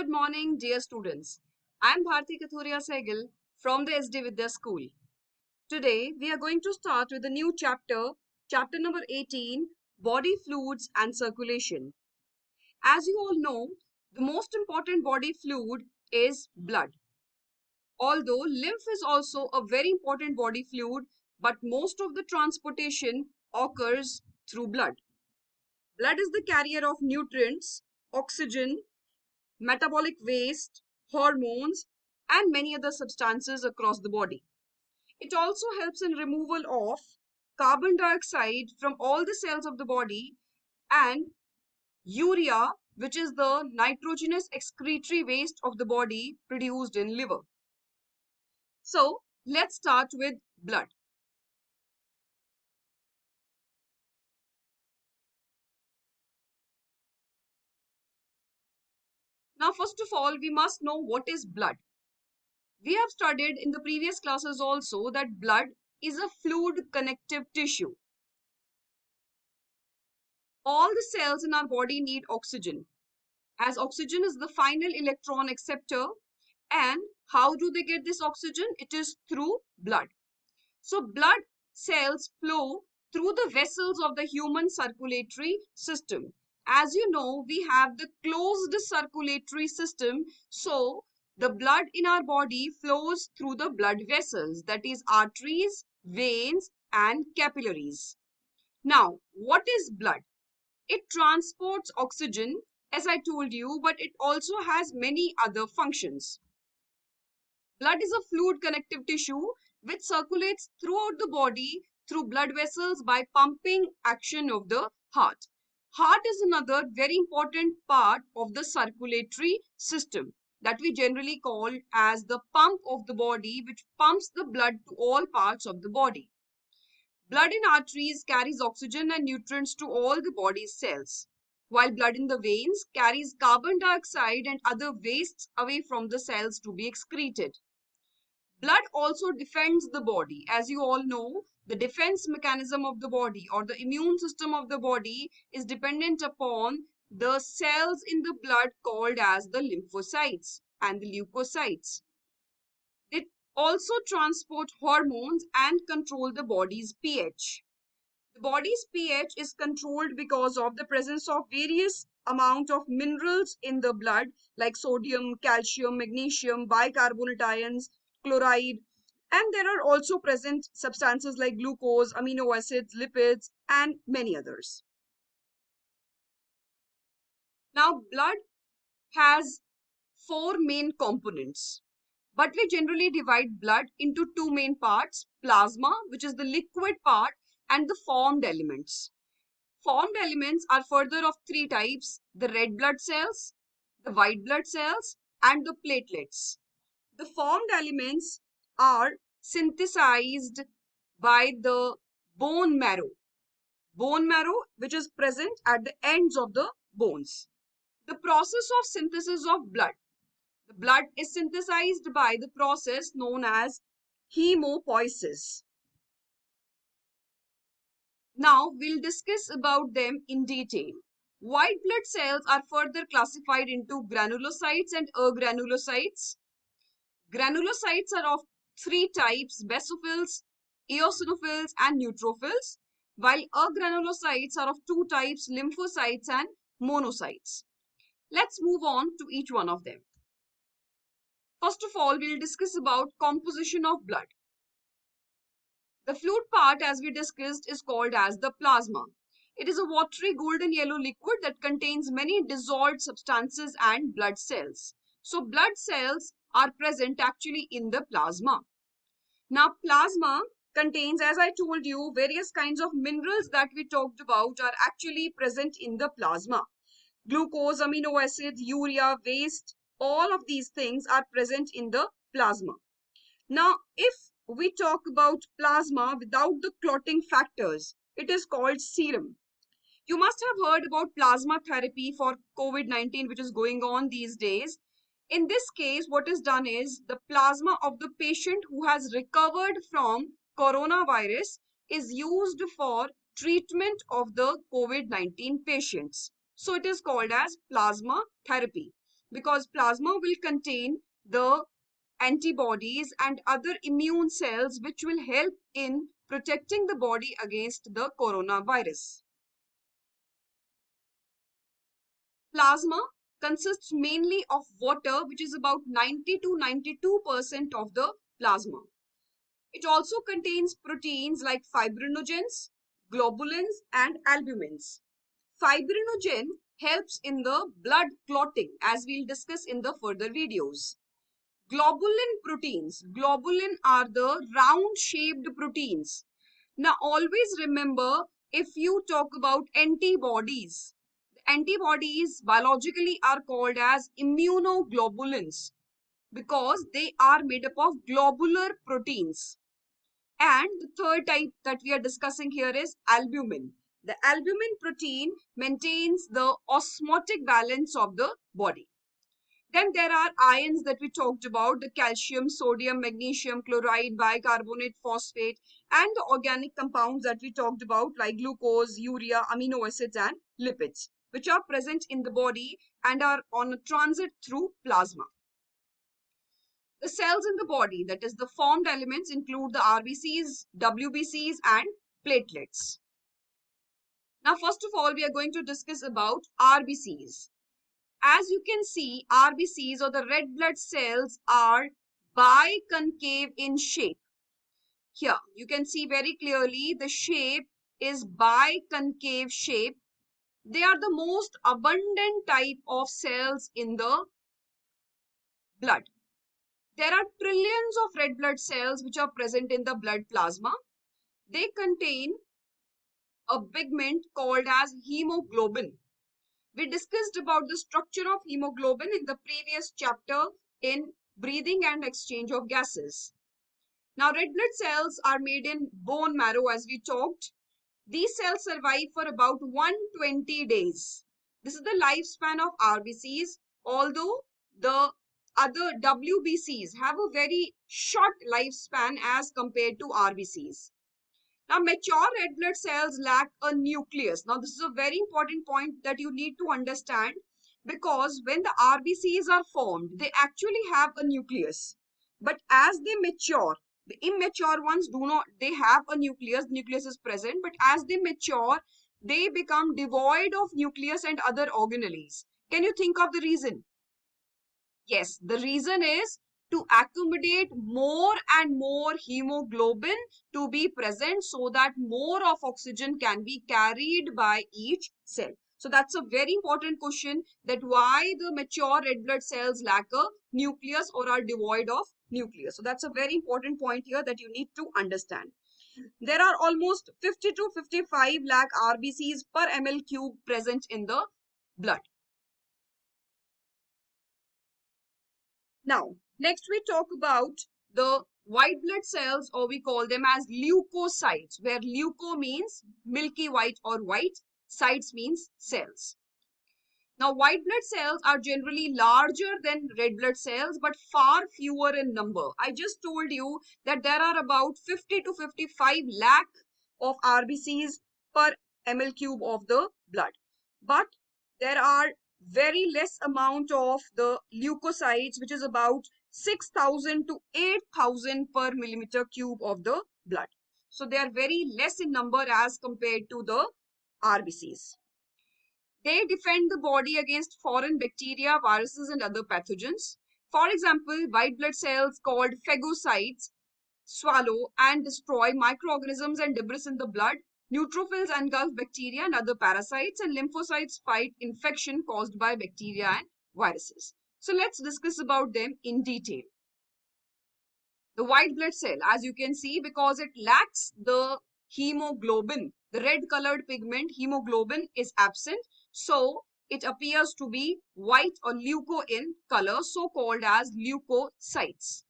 Good morning, dear students. I am Bharti Kathuria Sehgal from the SD Vidya School. Today, we are going to start with a new chapter, chapter number 18, Body Fluids and Circulation. As you all know, the most important body fluid is blood. Although lymph is also a very important body fluid, but most of the transportation occurs through blood. Blood is the carrier of nutrients, oxygen, metabolic waste, hormones, and many other substances across the body. It also helps in removal of carbon dioxide from all the cells of the body and urea, which is the nitrogenous excretory waste of the body produced in liver. So let's start with blood. Now, first of all, we must know what is blood. We have studied in the previous classes also that blood is a fluid connective tissue. All the cells in our body need oxygen, as oxygen is the final electron acceptor. And how do they get this oxygen? It is through blood. So blood cells flow through the vessels of the human circulatory system. As you know, we have the closed circulatory system. So the blood in our body flows through the blood vessels, that is arteries, veins, and capillaries. Now, what is blood? It transports oxygen, as I told you, but it also has many other functions. Blood is a fluid connective tissue which circulates throughout the body through blood vessels by pumping action of the heart. Heart is another very important part of the circulatory system that we generally call as the pump of the body, which pumps the blood to all parts of the body. Blood in arteries carries oxygen and nutrients to all the body's cells, while blood in the veins carries carbon dioxide and other wastes away from the cells to be excreted. Blood also defends the body. As you all know, the defense mechanism of the body or the immune system of the body is dependent upon the cells in the blood called as the lymphocytes and the leukocytes. It also transport hormones and control the body's pH. The body's pH is controlled because of the presence of various amount of minerals in the blood like sodium, calcium, magnesium, bicarbonate ions, chloride, and there are also present substances like glucose, amino acids, lipids, and many others. Now, blood has four main components, but we generally divide blood into two main parts: plasma, which is the liquid part, and the formed elements. Formed elements are further of three types: the red blood cells, the white blood cells, and the platelets. The formed elements are synthesized by the bone marrow which is present at the ends of the bones. The process of synthesis of blood. The blood is synthesized by the process known as hemopoiesis. Now we'll discuss about them in detail. White blood cells are further classified into granulocytes and agranulocytes. Granulocytes are of three types: basophils, eosinophils, and neutrophils, while agranulocytes are of two types: lymphocytes and monocytes. Let's move on to each one of them. First of all, we'll discuss about composition of blood. The fluid part, as we discussed, is called as the plasma. It is a watery golden yellow liquid that contains many dissolved substances and blood cells. So blood cells are present actually in the plasma. Now plasma contains, as I told you, various kinds of minerals that we talked about are actually present in the plasma. Glucose, amino acids, urea, waste, all of these things are present in the plasma. Now, if we talk about plasma without the clotting factors, it is called serum. You must have heard about plasma therapy for COVID-19, which is going on these days. In this case, what is done is the plasma of the patient who has recovered from coronavirus is used for treatment of the COVID-19 patients. So it is called as plasma therapy. because plasma will contain the antibodies and other immune cells which will help in protecting the body against the coronavirus. Plasma consists mainly of water, which is about 90 to 92% of the plasma. It also contains proteins like fibrinogens, globulins, and albumins. Fibrinogen helps in the blood clotting, as we'll discuss in the further videos. Globulin proteins. Globulin are the round-shaped proteins. Now, always remember, if you talk about antibodies, antibodies biologically are called as immunoglobulins because they are made up of globular proteins. And the third type that we are discussing here is albumin. The albumin protein maintains the osmotic balance of the body. Then there are ions that we talked about, the calcium, sodium, magnesium, chloride, bicarbonate, phosphate, and the organic compounds that we talked about like glucose, urea, amino acids, and lipids, which are present in the body and are on a transit through plasma. The cells in the body, that is the formed elements, include the RBCs, WBCs, and platelets. Now, first of all, we are going to discuss about RBCs. As you can see, RBCs or the red blood cells are biconcave in shape. Here, you can see very clearly the shape is biconcave shape. They are the most abundant type of cells in the blood. There are trillions of red blood cells which are present in the blood plasma. They contain a pigment called as hemoglobin. We discussed about the structure of hemoglobin in the previous chapter in breathing and exchange of gases. Now, red blood cells are made in bone marrow as we talked. These cells survive for about 120 days. This is the lifespan of RBCs, although the other WBCs have a very short lifespan as compared to RBCs. Now, mature red blood cells lack a nucleus. Now, this is a very important point that you need to understand because when the RBCs are formed, they actually have a nucleus. But as they mature, the immature ones do not, they have a nucleus, the nucleus is present, but as they mature, they become devoid of nucleus and other organelles. Can you think of the reason? Yes, the reason is to accommodate more and more hemoglobin to be present so that more of oxygen can be carried by each cell. So that's a very important question, that why the mature red blood cells lack a nucleus or are devoid of nucleus. So that's a very important point here that you need to understand. There are almost 50 to 55 lakh RBCs per ml cube present in the blood. Now, next we talk about the white blood cells, or we call them as leukocytes, where leuco means milky white or white, cytes means cells. Now, white blood cells are generally larger than red blood cells, but far fewer in number. I just told you that there are about 50 to 55 lakh of RBCs per ml cube of the blood. But there are very less amount of the leukocytes, which is about 6,000 to 8,000 per millimeter cube of the blood. So they are very less in number as compared to the RBCs. They defend the body against foreign bacteria, viruses, and other pathogens. For example, white blood cells called phagocytes swallow and destroy microorganisms and debris in the blood. Neutrophils engulf bacteria and other parasites, and lymphocytes fight infection caused by bacteria and viruses. So let's discuss about them in detail. The white blood cell, as you can see, because it lacks the hemoglobin, the red colored pigment hemoglobin is absent, so it appears to be white or leuco in color, so called as leukocytes.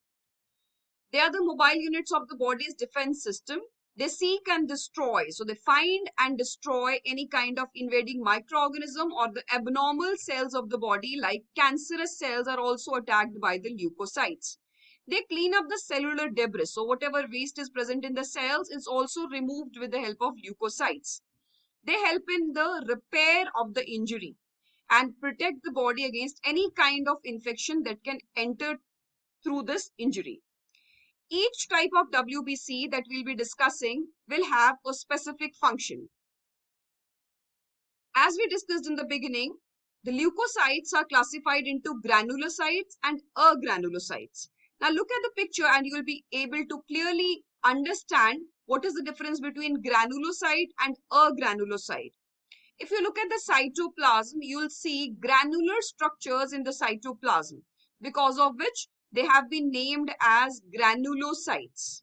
They are the mobile units of the body's defense system. They seek and destroy. So they find and destroy any kind of invading microorganism, or the abnormal cells of the body like cancerous cells are also attacked by the leukocytes. They clean up the cellular debris. So whatever waste is present in the cells is also removed with the help of leukocytes. They help in the repair of the injury. and protect the body against any kind of infection that can enter through this injury. Each type of WBC that we'll be discussing will have a specific function. As we discussed in the beginning, the leukocytes are classified into granulocytes and agranulocytes. Now look at the picture and you will be able to clearly understand what is the difference between granulocyte and agranulocyte. If you look at the cytoplasm, you will see granular structures in the cytoplasm, because of which they have been named as granulocytes,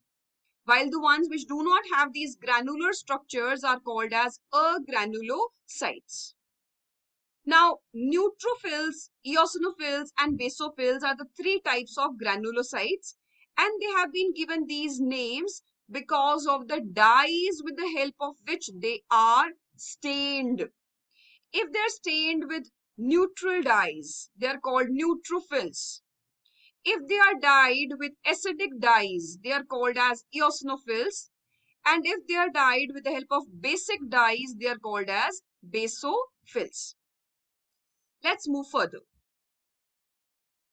while the ones which do not have these granular structures are called as agranulocytes. Now, neutrophils, eosinophils, and basophils are the three types of granulocytes, and they have been given these names because of the dyes with the help of which they are stained. If they're stained with neutral dyes, they are called neutrophils. If they are dyed with acidic dyes, they are called as eosinophils. And if they are dyed with the help of basic dyes, they are called as basophils. Let's move further.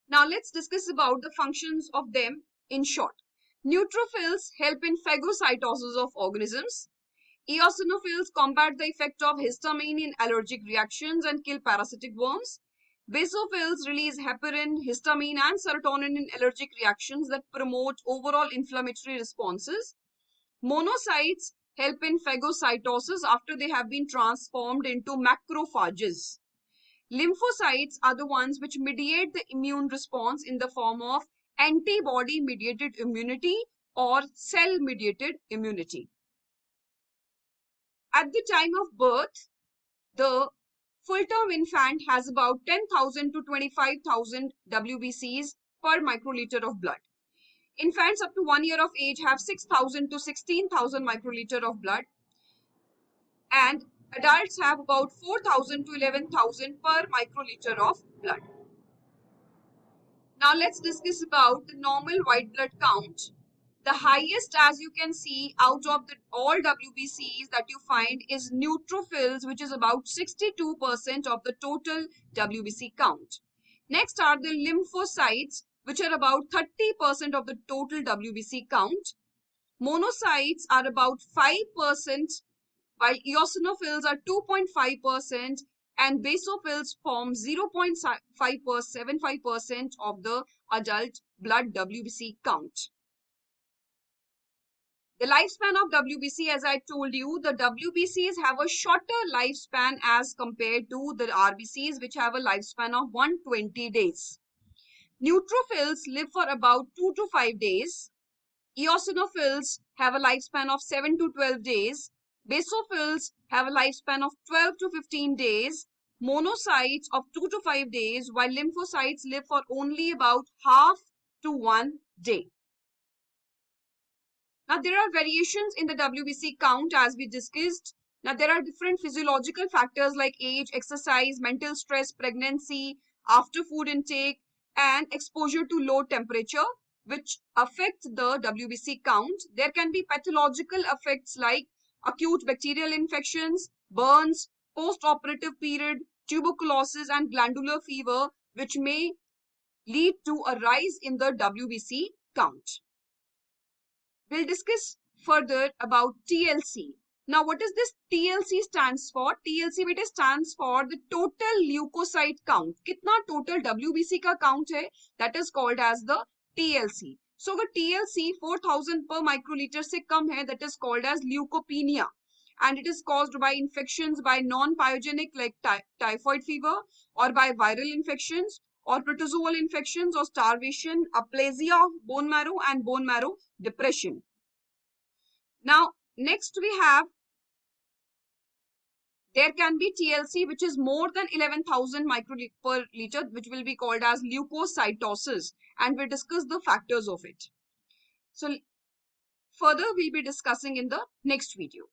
Now let's discuss about the functions of them in short. Neutrophils help in phagocytosis of organisms. Eosinophils combat the effect of histamine in allergic reactions and kill parasitic worms. Basophils release heparin, histamine, and serotonin in allergic reactions that promote overall inflammatory responses. Monocytes help in phagocytosis after they have been transformed into macrophages. Lymphocytes are the ones which mediate the immune response in the form of antibody-mediated immunity or cell-mediated immunity. At the time of birth, the full-term infant has about 10,000 to 25,000 WBCs per microliter of blood. Infants up to 1 year of age have 6,000 to 16,000 microliter of blood, and adults have about 4,000 to 11,000 per microliter of blood. Now let's discuss about the normal white blood count. The highest, as you can see, out of all WBCs that you find is neutrophils, which is about 62% of the total WBC count. Next are the lymphocytes, which are about 30% of the total WBC count. Monocytes are about 5%, while eosinophils are 2.5%, and basophils form 0.75% of the adult blood WBC count. The lifespan of WBC, as I told you, the WBCs have a shorter lifespan as compared to the RBCs, which have a lifespan of 120 days. Neutrophils live for about 2 to 5 days. Eosinophils have a lifespan of 7 to 12 days. Basophils have a lifespan of 12 to 15 days. Monocytes of 2 to 5 days, while lymphocytes live for only about half to 1 day. Now, there are variations in the WBC count as we discussed. Now, there are different physiological factors like age, exercise, mental stress, pregnancy, after food intake, and exposure to low temperature, which affect the WBC count. There can be pathological effects like acute bacterial infections, burns, post-operative period, tuberculosis, and glandular fever, which may lead to a rise in the WBC count. We'll discuss further about TLC. Now, what is this TLC stands for? TLC beta stands for the total leukocyte count. कितना total WBC का count है? That is called as the TLC. So, the TLC 4,000 per microliter से कम है, that is called as leukopenia. And it is caused by infections by non-pyogenic like typhoid fever, or by viral infections, or protozoal infections, or starvation, aplasia of bone marrow, and bone marrow depression. Now, next we have, there can be TLC which is more than 11,000 microliter per liter, which will be called as leukocytosis, and we discuss the factors of it. So, further we'll be discussing in the next video.